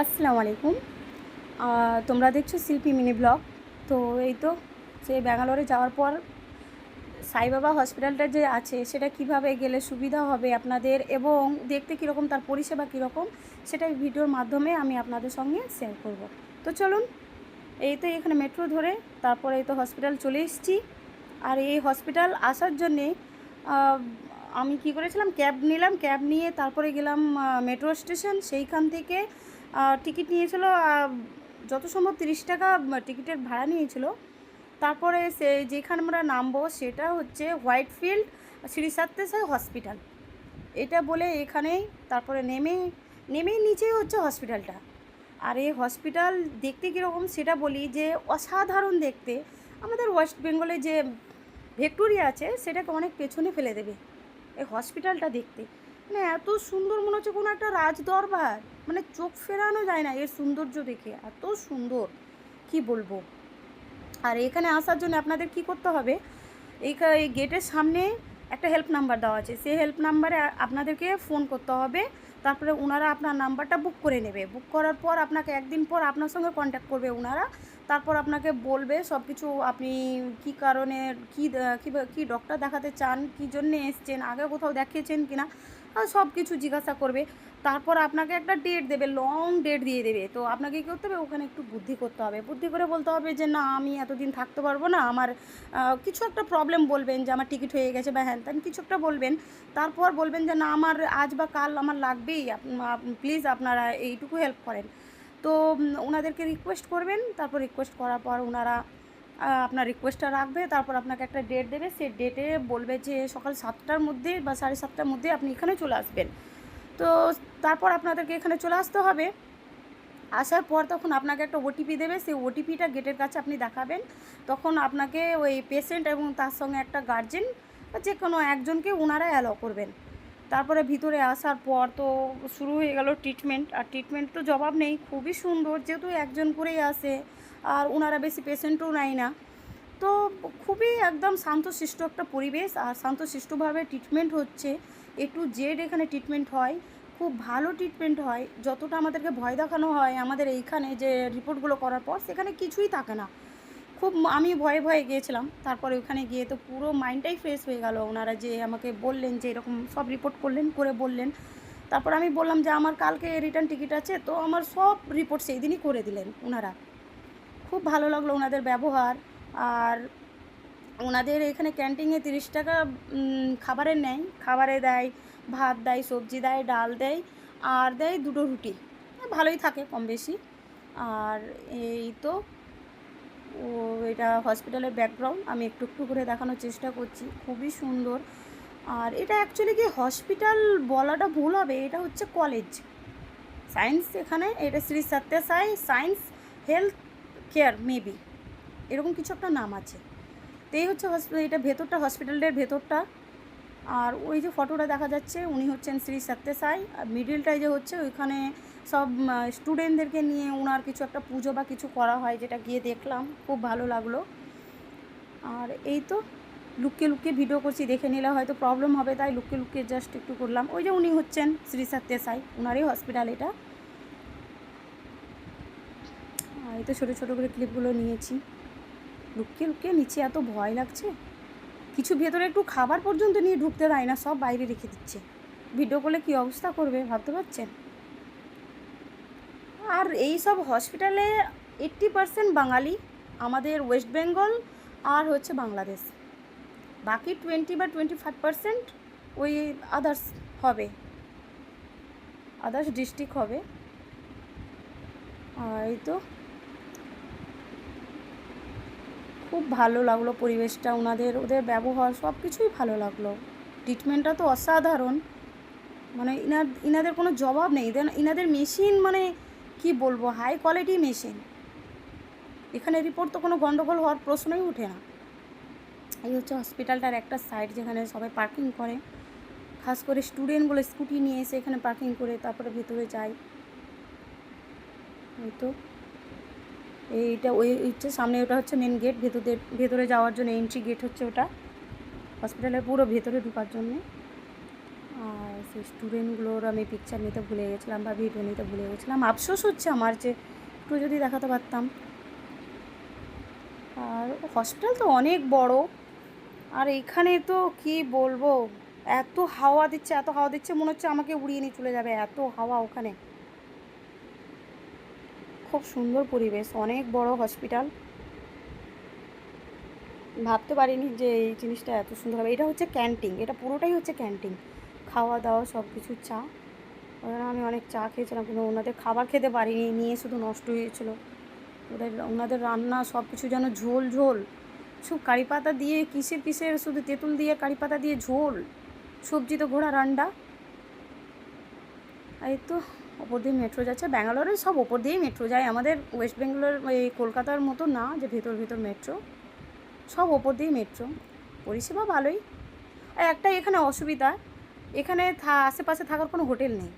আসসালামু আলাইকুম। তোমরা দেখছো শিল্পী মিনি ব্লগ। তো এই তো সে ব্যাঙ্গালোরে যাওয়ার পর সাইবাবা হসপিটালটা যে আছে সেটা কিভাবে গেলে সুবিধা হবে আপনাদের এবং দেখতে কীরকম, তার পরিষেবা কীরকম, সেটা এই ভিডিওর মাধ্যমে আমি আপনাদের সঙ্গে শেয়ার করব। তো চলুন, এই তো এখানে মেট্রো ধরে তারপরে এই তো হসপিটাল চলে এসেছি। আর এই হসপিটাল আসার জন্যে আমি কি করেছিলাম, ক্যাব নিলাম। ক্যাব নিয়ে তারপরে গেলাম মেট্রো স্টেশন। সেইখান থেকে টিকিট নিয়েছিল যত সম্ভব 30 টাকা টিকিটের ভাড়া নিয়েছিল। তারপরে সে যেখানে আমরা নামবো সেটা হচ্ছে হোয়াইটফিল্ড শ্রী সত্যে সাই হসপিটাল, এটা বলে এখানেই তারপরে নেমেই নিচেই হচ্ছে হসপিটালটা। আর এই হসপিটাল দেখতে কীরকম সেটা বলি, যে অসাধারণ দেখতে। আমাদের ওয়েস্ট বেঙ্গলে যে ভিক্টোরিয়া আছে সেটাকে অনেক পেছনে ফেলে দেবে এই হসপিটালটা দেখতে। মানে এত সুন্দর, মনে হচ্ছে কোনো একটা রাজদরবার, মানে চোখ ফেরানো যায় না এর সৌন্দর্য দেখে, এত সুন্দর কি বলবো। আর এখানে আসার জন্য আপনাদের কি করতে হবে, এই গেটের সামনে একটা হেল্প নাম্বার দেওয়া আছে, সেই হেল্প নাম্বারে আপনাদেরকে ফোন করতে হবে। তারপরে ওনারা আপনার নাম্বারটা বুক করে নেবে। বুক করার পর আপনাকে একদিন পর আপনার সঙ্গে কন্ট্যাক্ট করবে ওনারা। তারপর আপনাকে বলবে সব কিছু, আপনি কী কারণে কী ডক্টর দেখাতে চান, কী জন্যে এসছেন, আগে কোথাও দেখিয়েছেন কি না, সব কিছু জিজ্ঞাসা করবে। তারপর আপনাকে একটা ডেট দেবে, লং ডেট দিয়ে দেবে। তো আপনাকে কী করতে হবে, ওখানে একটু বুদ্ধি করতে হবে। বুদ্ধি করে বলতে হবে যে না, আমি এতদিন থাকতে পারবো না, আমার কিছু একটা প্রবলেম বলবেন, যে আমার টিকিট হয়ে গেছে বা হ্যান ত্যান কিছু একটা বলবেন। তারপর বলবেন যে না, আমার আজ বা কাল আমার লাগবেই, প্লিজ আপনারা এইটুকু হেল্প করেন। তো ওনাদেরকে রিকোয়েস্ট করবেন। তারপর রিকোয়েস্ট করার পর ওনারা আপনার রিকোয়েস্টটা রাখবে। তারপর আপনাকে একটা ডেট দেবে, সেই ডেটে বলবে যে সকাল 7টার মধ্যে বা 7:30টার মধ্যে আপনি এখানে চলে আসবেন। তো তারপর আপনাদেরকে এখানে চলে আসতে হবে। আসার পর তখন আপনাকে একটা ওটিপি দেবে, সেই ওটিপিটা গেটের কাছে আপনি দেখাবেন। তখন আপনাকে ওই পেশেন্ট এবং তার সঙ্গে একটা গার্জেন বা যে কোনো একজনকে ওনারা অ্যালাউ করবেন। তারপরে ভিতরে আসার পর তো শুরু হয়ে গেল ট্রিটমেন্ট। আর ট্রিটমেন্ট তো জবাব নেই, খুবই সুন্দর, যেহেতু একজন করেই আসে আর ওনারা বেশি পেশেন্টও নেয় না। তো খুবই একদম শান্তশিষ্ট একটা পরিবেশ, আর শান্তশিষ্টভাবে ট্রিটমেন্ট হচ্ছে। এ টু জেড এখানে ট্রিটমেন্ট হয়, খুব ভালো ট্রিটমেন্ট হয়। যতটা আমাদেরকে ভয় দেখানো হয় আমাদের এইখানে যে রিপোর্টগুলো করার পর, সেখানে কিছুই থাকে না। খুব আমি ভয়ে ভয়ে গিয়েছিলাম, তারপরে ওখানে গিয়ে তো পুরো মাইন্ডটাই ফ্রেশ হয়ে গেল। ওনারা যে আমাকে বললেন যে এরকম সব রিপোর্ট করে বললেন। তারপর আমি বললাম যে আমার কালকে রিটার্ন টিকিট আছে, তো আমার সব রিপোর্ট সেই দিনই করে দিলেন ওনারা। খুব ভালো লাগলো ওনাদের ব্যবহার। আর ওনাদের এখানে ক্যান্টিনে 30 টাকা খাবারের নেয়। খাবারে দেয় ভাত, দেয় সবজি, দেয় ডাল, দেয় আর দেয় 2টো রুটি। ভালোই থাকে কম বেশি। আর এই তো এটা হসপিটালের ব্যাকগ্রাউন্ড আমি একটু একটু করে দেখানোর চেষ্টা করছি, খুবই সুন্দর। আর এটা অ্যাকচুয়ালি কি হসপিটাল বলাটা ভুল হবে, এটা হচ্ছে কলেজ সায়েন্স। এখানে এটা শ্রী সত্যে সাই সায়েন্স হেলথ কেয়ার মেবি, এরকম কিছু একটা নাম আছে। তো এই হচ্ছে এটা ভেতরটা, হসপিটালের ভেতরটা। আর ওই যে ফটোটা দেখা যাচ্ছে উনি হচ্ছেন শ্রী সত্যে সাই। আর মিডিলটাই যে হচ্ছে ওইখানে সব স্টুডেন্টদেরকে নিয়ে ওনার কিছু একটা পুজো বা কিছু করা হয়, যেটা গিয়ে দেখলাম, খুব ভালো লাগলো। আর এই তো লুকিয়ে লুকিয়ে ভিডিও করছি, দেখে নিলে হয়তো প্রবলেম হবে, তাই লুকিয়ে লুকিয়ে জাস্ট একটু করলাম। ওই যে উনি হচ্ছেন শ্রী সত্যে সাই, ওনারই হসপিটাল এটা। আর এই তো ছোটো ছোটো করে ক্লিপগুলো নিয়েছি, লুকিয়ে লুকিয়ে নিচে, এত ভয় লাগছে। কিছু ভেতরে একটু খাবার পর্যন্ত নিয়ে ঢুকতে দেয় না, সব বাইরে রেখে দিচ্ছে। ভিডিও করলে কী অবস্থা করবে ভাবতে পারছেন। আর এই সব হসপিটালে 80% বাঙালি, আমাদের ওয়েস্ট বেঙ্গল আর হচ্ছে বাংলাদেশ। বাকি 20 বা 25% ওই আদার্স হবে, আদার্স ডিস্ট্রিক্ট হবে। আর এই তো খুব ভালো লাগলো পরিবেশটা, ওদের ব্যবহার সব কিছুই ভালো লাগলো। ট্রিটমেন্টটা তো অসাধারণ, মানে ইনাদের কোনো জবাব নেই। ইনাদের মেশিন, মানে কি বলবো, হাই কোয়ালিটি মেশিন। এখানে রিপোর্ট তো কোনো গন্ডগোল হওয়ার প্রশ্নই ওঠে না। এই হচ্ছে হসপিটালটার একটা সাইড, যেখানে সবাই পার্কিং করে, খাস করে স্টুডেন্টগুলো স্কুটি নিয়ে এসে এখানে পার্কিং করে তারপরে ভেতরে যায়। এই তো এইটা ওই হচ্ছে সামনে, ওটা হচ্ছে মেন গেট, ভেতরে যাওয়ার জন্য এন্ট্রি গেট হচ্ছে ওটা, হসপিটালের পুরো ভেতরে ঢোকার জন্য। আর সেই স্টুডেন্টগুলোর আমি পিকচার নিতে ভুলে গেছিলাম বা ভিডিও নিতে ভুলে গেছিলাম। আফসোস হচ্ছে আমার যে একটু যদি দেখাতে পারতাম। আর হসপিটাল তো অনেক বড়, আর এখানে তো কি বলবো, এত হাওয়া দিচ্ছে, এত হাওয়া দিচ্ছে, মনে হচ্ছে আমাকে উড়িয়ে নিয়ে চলে যাবে, এত হাওয়া ওখানে। খুব সুন্দর পরিবেশ, অনেক বড় হসপিটাল। ভাবতে পারিনি যে এই জিনিসটা এত সুন্দর হবে। এটা হচ্ছে ক্যান্টিন, এটা পুরোটাই হচ্ছে ক্যান্টিন, খাওয়া দাওয়া সব কিছু, চা। ওখানে আমি অনেক চা খেয়েছিলাম, কিন্তু ওনাদের খাবার খেতে পারিনি, নিয়ে শুধু নষ্ট হয়েছিল। ওনাদের রান্না সব কিছু যেন ঝোল ঝোল, সব কারি পাতা দিয়ে কিসের কিসের, শুধু তেঁতুল দিয়ে কারি পাতা দিয়ে ঝোল, সবজি তো ঘোড়া রান্না। এই তো ওপর দিয়ে মেট্রো যাচ্ছে, ব্যাঙ্গালোরে সব ওপর দিয়েই মেট্রো যায়, আমাদের ওয়েস্ট বেঙ্গলের এই কলকাতার মতো না যে ভেতর ভেতর মেট্রো, সব ওপর দিয়েই মেট্রো। পরিষেবা ভালোই। আর একটাই এখানে অসুবিধা, এখানে আশেপাশে থাকার কোনো হোটেল নেই।